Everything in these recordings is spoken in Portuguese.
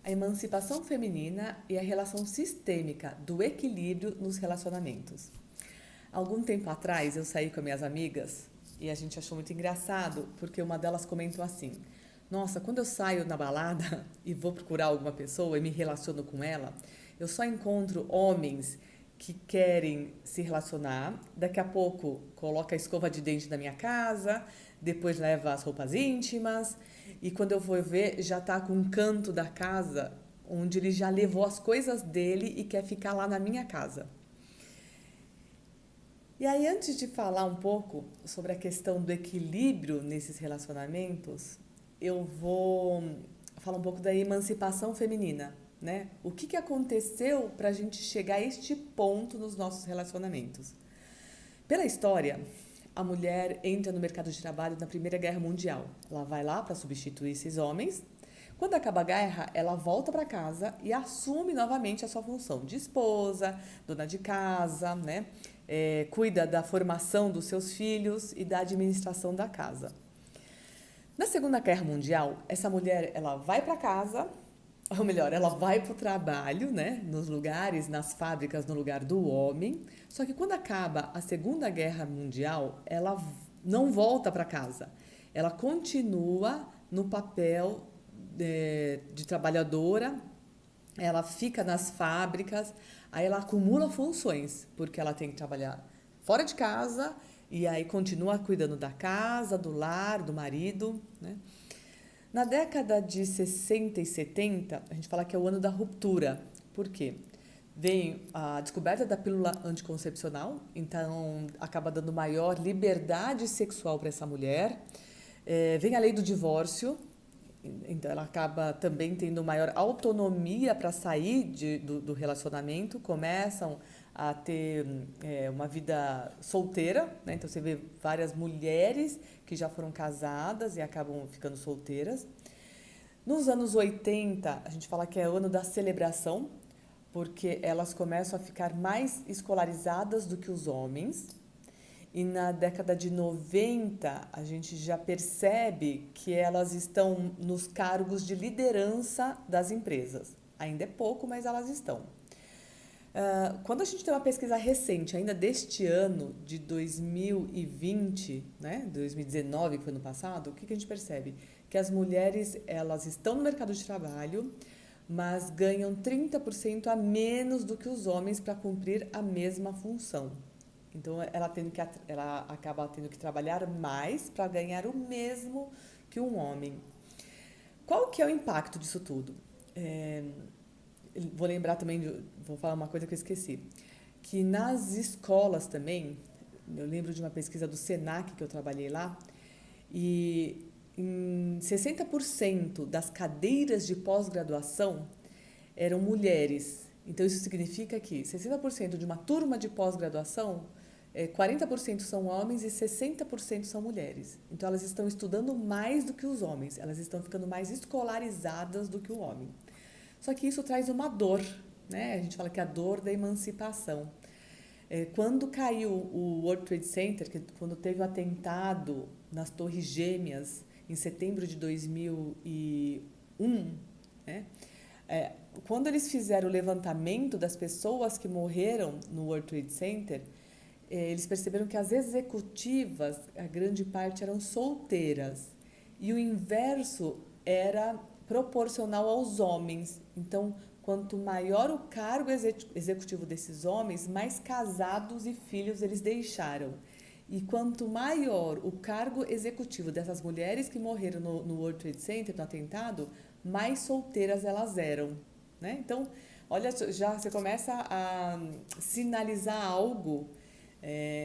a emancipação feminina e a relação sistêmica do equilíbrio nos relacionamentos. Algum tempo atrás eu saí com minhas amigas e a gente achou muito engraçado porque uma delas comentou assim: Nossa, quando eu saio na balada e vou procurar alguma pessoa e me relaciono com ela, eu só encontro homens que querem se relacionar, daqui a pouco coloca a escova de dente na minha casa, depois leva as roupas íntimas e quando eu vou ver já tá com um canto da casa onde ele já levou as coisas dele e quer ficar lá na minha casa. E aí, antes de falar um pouco sobre a questão do equilíbrio nesses relacionamentos, eu vou falar um pouco da emancipação feminina, né? O que aconteceu para a gente chegar a este ponto nos nossos relacionamentos? Pela história, a mulher entra no mercado de trabalho na Primeira Guerra Mundial. Ela vai lá para substituir esses homens. Quando acaba a guerra, ela volta para casa e assume novamente a sua função de esposa, dona de casa, né? Cuida da formação dos seus filhos e da administração da casa. Na Segunda Guerra Mundial, essa mulher ela vai para casa, ou melhor, ela vai para o trabalho, né, nos lugares, nas fábricas, no lugar do homem. Só que quando acaba a Segunda Guerra Mundial, ela não volta para casa. Ela continua no papel de trabalhadora, ela fica nas fábricas, aí ela acumula funções, porque ela tem que trabalhar fora de casa e aí continua cuidando da casa, do lar, do marido, né? Na década de 60 e 70, a gente fala que é o ano da ruptura. Por quê? Vem a descoberta da pílula anticoncepcional, então acaba dando maior liberdade sexual para essa mulher. Vem a lei do divórcio, então ela acaba também tendo maior autonomia para sair do relacionamento, começam a ter uma vida solteira, né? Então você vê várias mulheres que já foram casadas e acabam ficando solteiras. Nos anos 80, a gente fala que é o ano da celebração, porque elas começam a ficar mais escolarizadas do que os homens. E na década de 90, a gente já percebe que elas estão nos cargos de liderança das empresas. Ainda é pouco, mas elas estão. Quando a gente tem uma pesquisa recente, ainda deste ano, de 2020, né, 2019, que foi no passado, o que a gente percebe? Que as mulheres elas estão no mercado de trabalho, mas ganham 30% a menos do que os homens para cumprir a mesma função. Então, ela acaba tendo que trabalhar mais para ganhar o mesmo que um homem. Qual que é o impacto disso tudo? Vou lembrar também, vou falar uma coisa que eu esqueci, que nas escolas também, eu lembro de uma pesquisa do Senac que eu trabalhei lá, e em 60% das cadeiras de pós-graduação eram mulheres. Então, isso significa que 60% de uma turma de pós-graduação 40% são homens e 60% são mulheres. Então, elas estão estudando mais do que os homens, elas estão ficando mais escolarizadas do que o homem. Só que isso traz uma dor, né? A gente fala que é a dor da emancipação. Quando caiu o World Trade Center, quando teve o atentado nas Torres Gêmeas, em setembro de 2001, né? Quando eles fizeram o levantamento das pessoas que morreram no World Trade Center, eles perceberam que as executivas, a grande parte eram solteiras. E o inverso era proporcional aos homens. Então, quanto maior o cargo executivo desses homens, mais casados e filhos eles deixaram. E quanto maior o cargo executivo dessas mulheres que morreram no World Trade Center, no atentado, mais solteiras elas eram, né? Então, olha, já você começa a sinalizar algo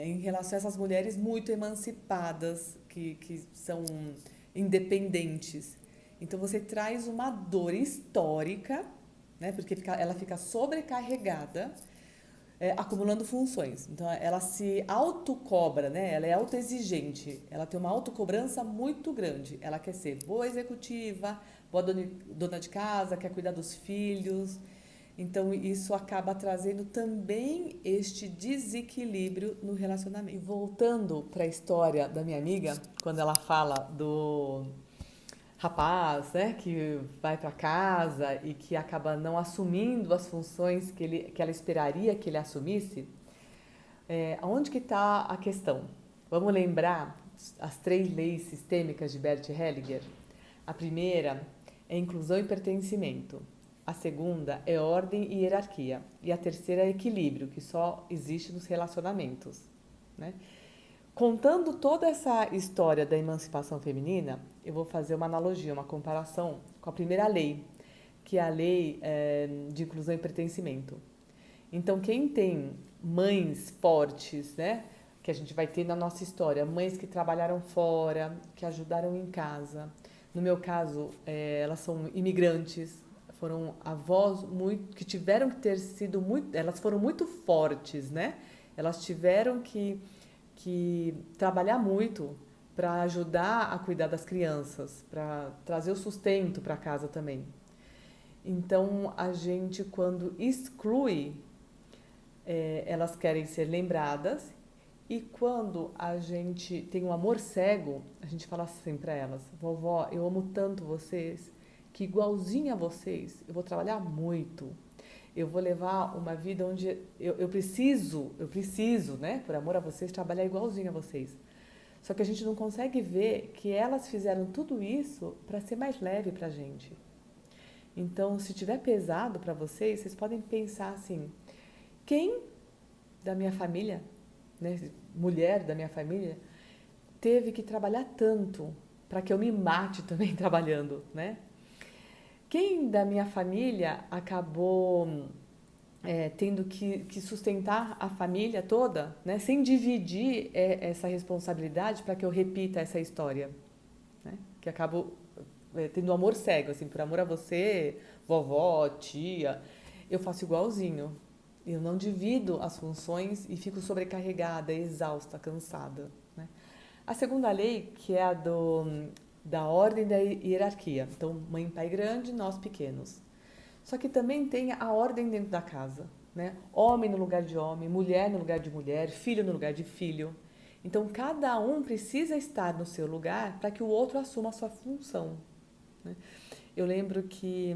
em relação a essas mulheres muito emancipadas, que são independentes. Então, você traz uma dor histórica, né? Porque ela fica sobrecarregada, acumulando funções. Então, ela se autocobra, né? Ela é autoexigente, ela tem uma autocobrança muito grande. Ela quer ser boa executiva, boa dona de casa, quer cuidar dos filhos. Então, isso acaba trazendo também este desequilíbrio no relacionamento. E voltando para a história da minha amiga, quando ela fala rapaz, né, que vai para casa e que acaba não assumindo as funções que ela esperaria que ele assumisse, aonde que está a questão? Vamos lembrar as 3 leis sistêmicas de Bert Hellinger? A primeira é inclusão e pertencimento. A segunda é ordem e hierarquia. E a terceira é equilíbrio, que só existe nos relacionamentos, né? Contando toda essa história da emancipação feminina, eu vou fazer uma analogia, uma comparação com a primeira lei, que é a lei de inclusão e pertencimento. Então, quem tem mães fortes, né, que a gente vai ter na nossa história, mães que trabalharam fora, que ajudaram em casa. No meu caso, elas são imigrantes, foram avós muito, que tiveram que ter sido muito, elas foram muito fortes, né? Elas tiveram que trabalhar muito para ajudar a cuidar das crianças, para trazer o sustento para casa também. Então, a gente, quando exclui, elas querem ser lembradas, e quando a gente tem um amor cego, a gente fala assim para elas: vovó, eu amo tanto vocês, que igualzinha a vocês, eu vou trabalhar muito. Eu vou levar uma vida onde eu preciso, né, por amor a vocês, trabalhar igualzinho a vocês. Só que a gente não consegue ver que elas fizeram tudo isso para ser mais leve para a gente. Então, se tiver pesado para vocês, vocês podem pensar assim: quem da minha família, né, mulher da minha família, teve que trabalhar tanto para que eu me mate também trabalhando, né? Quem da minha família acabou tendo que sustentar a família toda, né, sem dividir essa responsabilidade para que eu repita essa história, né? Que acabo tendo amor cego, assim, por amor a você, vovó, tia, eu faço igualzinho. Eu não divido as funções e fico sobrecarregada, exausta, cansada, né? A segunda lei, que é a da ordem da hierarquia. Então, mãe e pai grande, nós pequenos. Só que também tem a ordem dentro da casa, né? Homem no lugar de homem, mulher no lugar de mulher, filho no lugar de filho. Então, cada um precisa estar no seu lugar para que o outro assuma a sua função, né? Eu lembro que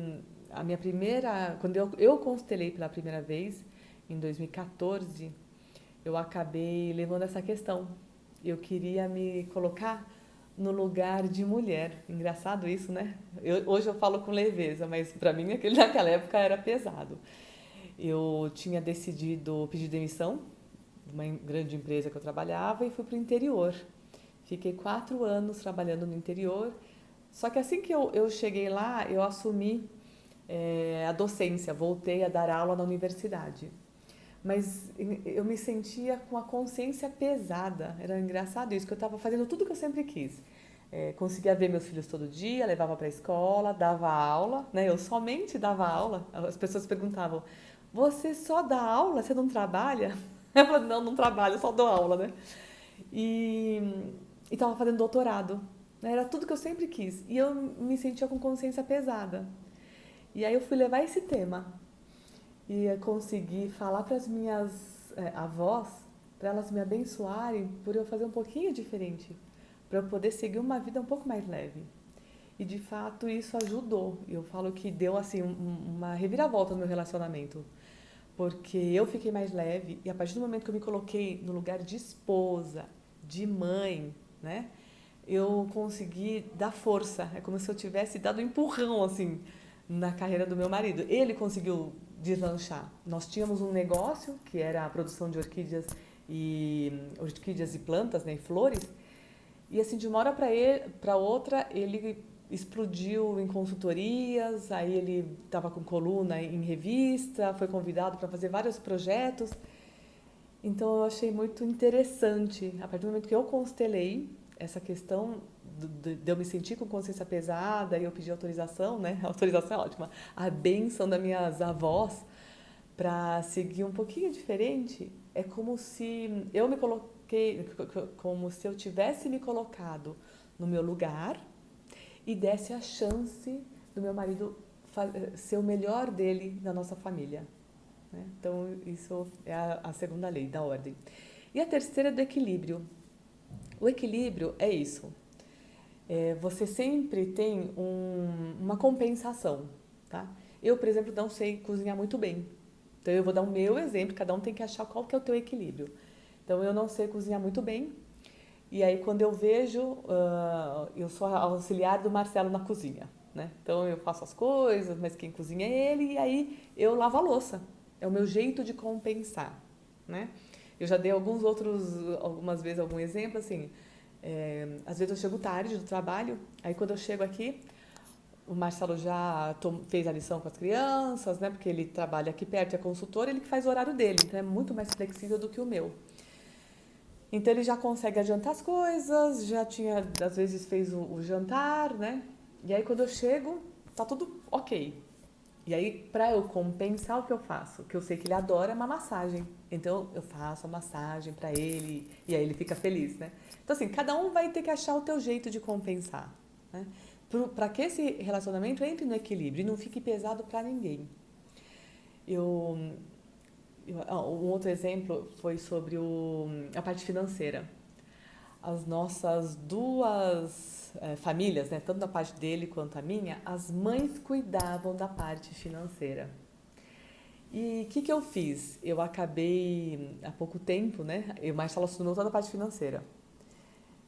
a minha primeira, quando eu constelei pela primeira vez, em 2014, eu acabei levando essa questão. Eu queria me colocar no lugar de mulher. Engraçado isso, né? Hoje eu falo com leveza, mas para mim naquela época era pesado. Eu tinha decidido pedir demissão de uma grande empresa que eu trabalhava e fui para o interior. Fiquei 4 anos trabalhando no interior. Só que assim que eu cheguei lá, eu assumi a docência, voltei a dar aula na universidade. Mas eu me sentia com a consciência pesada. Era engraçado isso, que eu estava fazendo tudo que eu sempre quis. Conseguia ver meus filhos todo dia, levava para a escola, dava aula, né? Eu somente dava aula. As pessoas perguntavam: você só dá aula? Você não trabalha? Eu falei: não, não trabalho, só dou aula, né? E estava fazendo doutorado, né? Era tudo que eu sempre quis. E eu me sentia com consciência pesada. E aí eu fui levar esse tema e conseguir falar para as minhas avós, para elas me abençoarem por eu fazer um pouquinho diferente, para eu poder seguir uma vida um pouco mais leve. E de fato isso ajudou. Eu falo que deu assim uma reviravolta no meu relacionamento, porque eu fiquei mais leve e a partir do momento que eu me coloquei no lugar de esposa, de mãe, né? Eu consegui dar força. É como se eu tivesse dado um empurrão assim na carreira do meu marido. Ele conseguiu deslanchar. Nós tínhamos um negócio que era a produção de orquídeas e plantas, né, e flores. E assim, de uma hora para outra, ele explodiu em consultorias, aí ele estava com coluna em revista, foi convidado para fazer vários projetos. Então eu achei muito interessante, a partir do momento que eu constelei essa questão de eu me sentir com consciência pesada e eu pedi autorização, né? A autorização é ótima. A bênção das minhas avós para seguir um pouquinho diferente, é como se eu me coloquei, como se eu tivesse me colocado no meu lugar e desse a chance do meu marido ser o melhor dele na nossa família, né? Então, isso é a segunda lei da ordem. E a terceira é do equilíbrio. O equilíbrio é isso. Você sempre tem uma compensação, tá? Eu, por exemplo, não sei cozinhar muito bem. Então, eu vou dar o meu exemplo, cada um tem que achar qual que é o teu equilíbrio. Então, eu não sei cozinhar muito bem, e aí, quando eu vejo, eu sou a auxiliar do Marcelo na cozinha, né? Então, eu faço as coisas, mas quem cozinha é ele, e aí eu lavo a louça. É o meu jeito de compensar, né? Eu já dei algumas vezes algum exemplo, assim, às vezes eu chego tarde do trabalho, aí quando eu chego aqui, o Marcelo já fez a lição com as crianças, né? Porque ele trabalha aqui perto, é consultor, ele que faz o horário dele, então é muito mais flexível do que o meu. Então ele já consegue adiantar as coisas, já tinha, às vezes fez o jantar, né? E aí quando eu chego, tá tudo ok. E aí, pra eu compensar, o que eu faço? Que eu sei que ele adora é uma massagem. Então eu faço a massagem pra ele e aí ele fica feliz, né? Então assim, cada um vai ter que achar o teu jeito de compensar, né? Pra que esse relacionamento entre no equilíbrio e não fique pesado pra ninguém. Eu, um outro exemplo foi sobre a parte financeira. As nossas duas famílias, né, tanto da parte dele quanto a minha, as mães cuidavam da parte financeira. E o que eu fiz? Eu acabei, há pouco tempo, né, o Marcelo assumiu toda a parte financeira.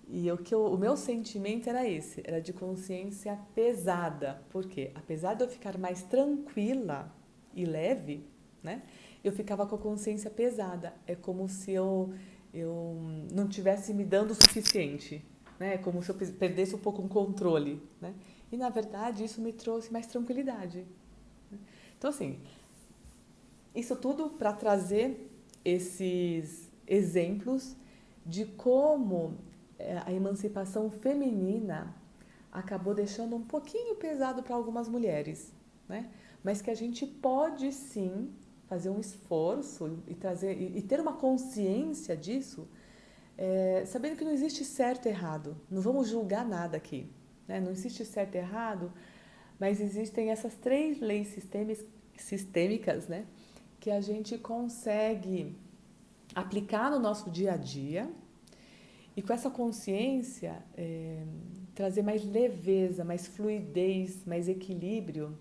E o meu sentimento era esse, era de consciência pesada. Por quê? Apesar de eu ficar mais tranquila e leve, né? Eu ficava com a consciência pesada. É como se eu não tivesse me dando o suficiente, né? É como se eu perdesse um pouco o controle, né? E na verdade isso me trouxe mais tranquilidade. Então assim, isso tudo para trazer esses exemplos de como a emancipação feminina acabou deixando um pouquinho pesado para algumas mulheres, né? Mas que a gente pode sim fazer um esforço e trazer e ter uma consciência disso, sabendo que não existe certo e errado. Não vamos julgar nada aqui, né? Não existe certo e errado, mas existem essas três leis sistêmicas, né? Que a gente consegue aplicar no nosso dia a dia e com essa consciência trazer mais leveza, mais fluidez, mais equilíbrio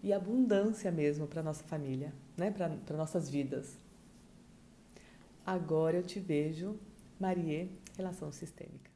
e abundância mesmo para nossa família, né? Para nossas vidas. Agora eu te vejo, Marie, relação sistêmica.